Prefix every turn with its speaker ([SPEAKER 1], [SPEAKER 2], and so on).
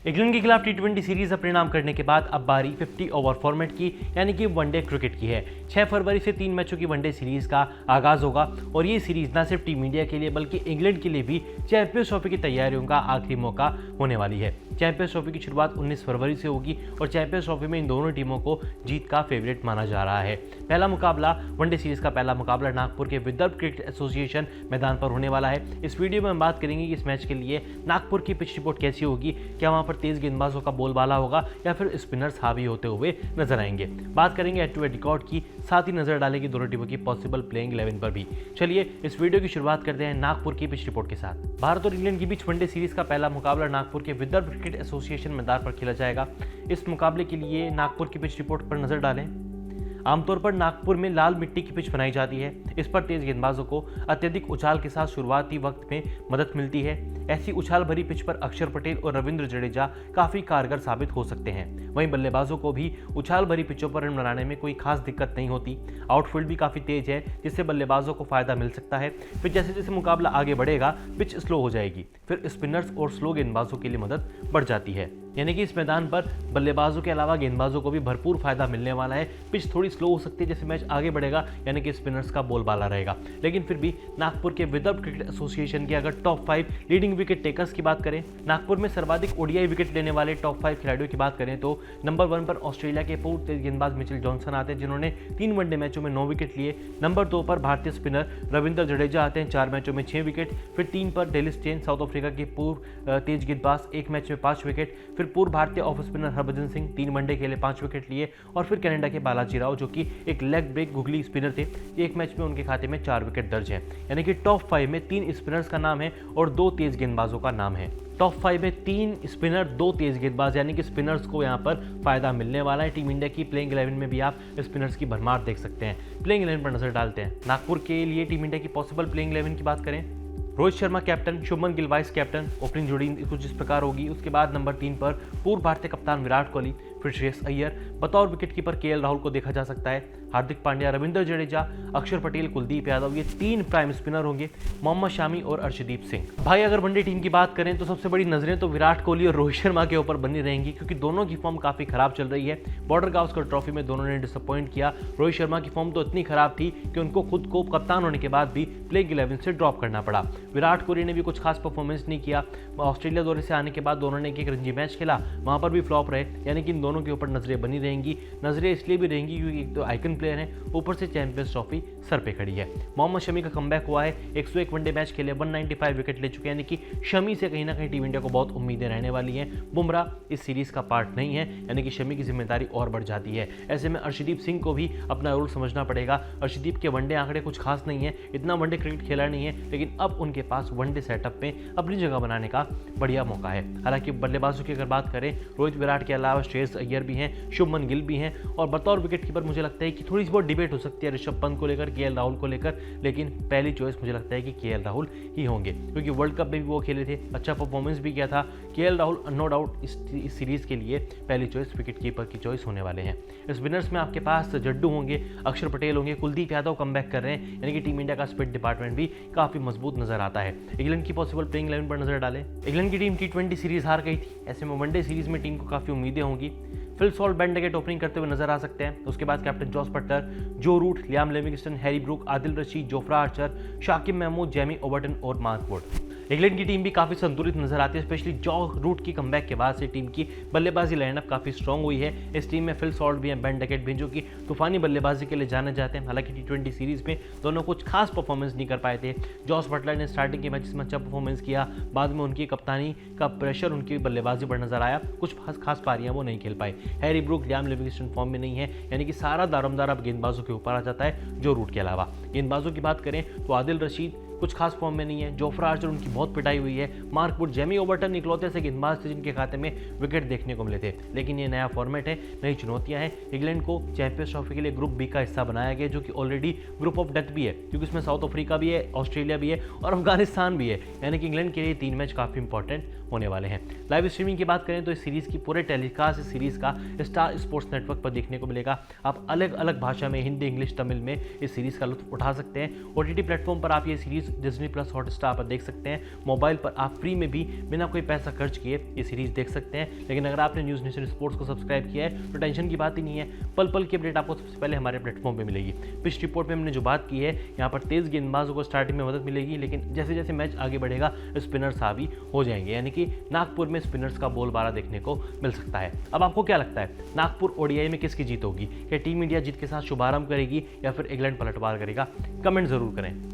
[SPEAKER 1] England के खिलाफ टी20 series का परिणाम करने के बाद अब बारी 50 ओवर फॉर्मेट की यानी कि वनडे क्रिकेट की है। 6 फरवरी से 3 मैचों की वनडे सीरीज का आगाज होगा और ये सीरीज न सिर्फ टीम इंडिया के लिए बल्कि इंग्लैंड के लिए भी चैंपियंस ट्रॉफी की तैयारियों का आखिरी मौका होने वाली है। चैंपियंस ट्रॉफी की शुरुआत 19 फरवरी से होगी और चैंपियंस ट्रॉफी में इन दोनों टीमों को जीत का फेवरेट माना जा रहा है। पहला मुकाबला वनडे सीरीज का पहला मुकाबला नागपुर के विदर्भ क्रिकेट एसोसिएशन मैदान पर होने वाला है। इस वीडियो में हम बात करेंगे कि इस मैच के लिए नागपुर की पिच रिपोर्ट कैसी होगी, क्या वहां पर तेज गेंदबाजों का बोलबाला होगा या फिर स्पिनर्स हावी होते हुए नजर आएंगे। बात करेंगे हेड टू हेड रिकॉर्ड की, साथ ही नजर डालेंगे दोनों टीमों की पॉसिबल प्लेइंग 11 पर भी। चलिए इस वीडियो की शुरुआत करते हैं नागपुर की पिच रिपोर्ट के साथ। भारत और इंग्लैंड के बीच वनडे सीरीज का पहला मुकाबला नागपुर के विदर्भ क्रिकेट एसोसिएशन मैदान पर खेला जाएगा। इस मुकाबले के लिए नागपुर की पिच रिपोर्ट पर नजर डालें। आमतौर पर नागपुर में लाल मिट्टी की पिच बनाई जाती है। इस पर तेज गेंदबाजों को अत्यधिक उछाल के साथ शुरुआती वक्त में मदद मिलती है। ऐसी उछाल भरी पिच पर अक्षर पटेल और रविंद्र जडेजा काफी कारगर साबित हो सकते हैं। वहीं बल्लेबाजों को भी उछाल भरी पिचों पर रन बनाने में कोई खास दिक्कत नहीं होती। आउटफील्ड भी काफी तेज है जिससे बल्लेबाजों को फायदा मिल सकता है। फिर जैसे जैसे मुकाबला आगे बढ़ेगा पिच स्लो हो जाएगी, फिर स्पिनर्स और स्लो गेंदबाजों के लिए मदद बढ़ जाती है। यानी कि इस मैदान पर बल्लेबाजों के अलावा गेंदबाजों को भी भरपूर फायदा मिलने वाला है। पिच थोड़ी स्लो हो सकती है जैसे मैच आगे बढ़ेगा, यानी कि स्पिनर्स का बोलबाला रहेगा। लेकिन फिर भी नागपुर के विदर्भ क्रिकेट एसोसिएशन के अगर टॉप 5 लीडिंग विकेट टेकर्स की बात करें, नागपुर में सर्वाधिक ओडीआई विकेट लेने वाले टॉप 5 खिलाड़ियों की बात करें तो नंबर 1 पर ऑस्ट्रेलिया के पूर्व तेज गेंदबाज मिचेल जॉनसन आते हैं जिन्होंने 3 वनडे मैचों में 9 विकेट लिए। नंबर 2 पर भारतीय स्पिनर रविंद्र जडेजा आते हैं, 4 मैचों में 6 विकेट। फिर 3 पर डेलिस चेन साउथ अफ्रीका के पूर्व तेज गेंदबाज, 1 मैच में 5 विकेट। फिर पूर्व भारतीय off spinner Harbhajan Singh 3 one day के लिए 5 विकेट लिए। और फिर कनाडा के बालाजी राव जो कि एक लेग ब्रेक गुगली स्पिनर थे, 1 मैच में उनके खाते में 4 विकेट दर्ज हैं। यानी कि टॉप 5 में 3 स्पिनर्स का नाम है और 2 तेज गेंदबाजों का नाम है। टॉप 5 में 3 स्पिनर, 2 तेज गेंदबाज, यानी कि स्पिनर्स को यहाँ पर फायदा मिलने वाला है। टीम इंडिया की प्लेइंग 11 में भी आप स्पिनर्स की भरमार देख सकते हैं। प्लेइंग 11 पर नजर डालते हैं। नागपुर के लिए टीम इंडिया की पॉसिबल प्लेइंग 11 की बात करें, Rohit Sharma captain, Shubman Gill vice captain, opening जोड़ी कुछ इस प्रकार होगी। उसके बाद नंबर 3 पर पूर्व भारतीय कप्तान विराट कोहली, फिर श्रेयस अय्यर, बतौर विकेटकीपर केएल राहुल को देखा जा सकता है। हार्दिक पांड्या, रविंद्र जडेजा, अक्षर पटेल, कुलदीप यादव, ये 3 प्राइम स्पिनर होंगे। मोहम्मद शामी और अर्शदीप सिंह। भाई अगर वनडे टीम की बात करें तो सबसे बड़ी नजरें तो विराट कोहली और रोहित शर्मा के ऊपर बनी रहेंगी क्योंकि दोनों की फॉर्म काफी खराब चल रही है। बॉर्डर गावस्कर ट्रॉफी में दोनों ने डिसअपॉइंट किया। रोहित शर्मा की फॉर्म तो इतनी खराब थी कि उनको खुद को कप्तान होने के बाद भी प्लेइंग 11 से ड्रॉप करना पड़ा। विराट कोहली ने भी कुछ खास परफॉर्मेंस नहीं किया। ऑस्ट्रेलिया दौरे से आने के बाद दोनों ने एक रणजी मैच खेला, वहां पर भी फ्लॉप रहे। यानी कि इन दोनों के ऊपर नजरें बनी रहेंगी। नजरें इसलिए भी रहेंगी क्योंकि एक तो आइकन प्लेयर है, ऊपर से चैंपियंस ट्रॉफी सर पे खड़ी है। मोहम्मद शमी का कमबैक हुआ है, 101 वनडे मैच खेले, 195 विकेट ले चुके हैं। यानी कि शमी से कहीं ना कहीं टीम इंडिया को बहुत उम्मीदें रहने वाली हैं। बुमराह इस सीरीज का पार्ट नहीं है, यानी कि शमी की जिम्मेदारी और बढ़ जाती है। ऐसे में अर्शदीप सिंह को भी अपना रोल समझना पड़ेगा। अर्शदीप के वनडे आंकड़े कुछ खास नहीं है, इतना वनडे क्रिकेट खेला नहीं है, लेकिन अब उनके पास वनडे सेटअप में अपनी जगह बनाने का बढ़िया मौका है। हालांकि बल्लेबाजों की अगर बात करें, रोहित विराट के अलावा श्रेयस अय्यर भी हैं, शुभमन गिल भी हैं और बतौर विकेटकीपर मुझे लगता है कि थोड़ी सी बहुत डिबेट हो सकती है ऋषभ पंत को लेकर, केएल राहुल को लेकर, लेकिन पहली चॉइस मुझे लगता है कि केएल राहुल ही होंगे क्योंकि वर्ल्ड कप में भी वो खेले थे, अच्छा परफॉर्मेंस भी किया था। केएल राहुल नो डाउट इस सीरीज के लिए पहली चॉइस विकेटकीपर की चॉइस होने वाले हैं। स्पिनर्स में आपके पास जड्डू होंगे, अक्षर पटेल होंगे, कुलदीप यादव कमबैक कर रहे हैं, यानी कि टीम इंडिया का स्पिन डिपार्टमेंट भी काफी मजबूत नजर आता है। इंग्लैंड की पॉसिबल प्लेइंग 11 पर नजर डालें। इंग्लैंड की टीम टी20 सीरीज हार गई थी, ऐसे में वनडे सीरीज में टीम को काफी उम्मीदें होंगी। फिल सॉल्ट बेंडगेट ओपनिंग करते हुए नजर आ सकते हैं। उसके बाद captain Jos Buttler, Joe Root, Liam Livingstone, Harry Brook, Adil Rashid, Jofra Archer, Saqib Mahmood, Jamie Overton और मार्क वुड। इंग्लैंड की टीम भी काफी संतुलित नजर आती है, स्पेशली जॉ रूट की कमबैक के बाद से टीम की बल्लेबाजी लाइनअप काफी स्ट्रांग हुई है। इस टीम में फिल सॉल्ट भी हैं, बेन डकेट भी, जो कि तूफानी बल्लेबाजी के लिए जाने जाते हैं। हालांकि टी20 सीरीज में दोनों कुछ खास परफॉर्मेंस नहीं कर पाए थे। जॉस बटलर ने स्टार्टिंग के मैचेस में अच्छा परफॉर्मेंस किया, बाद में उनकी कप्तानी का प्रेशर उनकी बल्लेबाजी पर नजर आया, कुछ खास पारियां वो नहीं खेल पाए। Harry Brook, Liam Livingstone form में नहीं है, यानी कि सारा दारोमदार अब गेंदबाजों के ऊपर आ जाता है जो रूट के अलावा। गेंदबाजों की बात करें तो आदिल रशीद कुछ खास फॉर्म में नहीं है, जोफ्रा आर्चर उनकी बहुत पिटाई हुई है, मार्क वुड, जेमी ओवर्टन इकलौते से गेंदबाज थे जिनके खाते में विकेट देखने को मिले थे। लेकिन ये नया फॉर्मेट है, नई चुनौतियां हैं। इंग्लैंड को चैंपियंस ट्रॉफी के लिए ग्रुप बी का हिस्सा बनाया गया जो कि ऑलरेडी ग्रुप ऑफ डेथ भी है क्योंकि उसमें साउथ अफ्रीका भी है, ऑस्ट्रेलिया भी है और अफगानिस्तान भी है। यानी कि इंग्लैंड के लिए 3 मैच काफी इंपॉर्टेंट होने वाले हैं। लाइव स्ट्रीमिंग की बात करें तो इस सीरीज़ की पूरे टेलीकास्ट इस सीरीज़ का स्टार स्पोर्ट्स नेटवर्क पर देखने को मिलेगा। आप अलग अलग भाषा में, हिंदी, इंग्लिश, तमिल में इस सीरीज़ का लुत्फ उठा सकते हैं। OTT प्लेटफॉर्म पर आप ये सीरीज़ डिज्नी प्लस हॉटस्टार पर देख सकते हैं। मोबाइल पर आप फ्री में भी बिना कोई पैसा खर्च किए ये सीरीज़ देख सकते हैं। लेकिन अगर आपने न्यूज़ नेशन स्पोर्ट्स को सब्सक्राइब किया है तो टेंशन की बात ही नहीं है, पल पल की अपडेट आपको सबसे पहले हमारे प्लेटफॉर्म पे मिलेगी। पिच रिपोर्ट में हमने जो बात की है, यहाँ पर तेज़ गेंदबाजों को स्टार्टिंग में मदद मिलेगी, लेकिन जैसे जैसे मैच आगे बढ़ेगा स्पिनर्स हावी हो जाएंगे, यानी कि नागपुर में स्पिनर्स का बोलबाला देखने को मिल सकता है। अब आपको क्या लगता है, नागपुर ODI में किसकी जीत होगी? क्या टीम इंडिया जीत के साथ शुभारंभ करेगी या फिर इंग्लैंड पलटवार करेगा? कमेंट जरूर करें।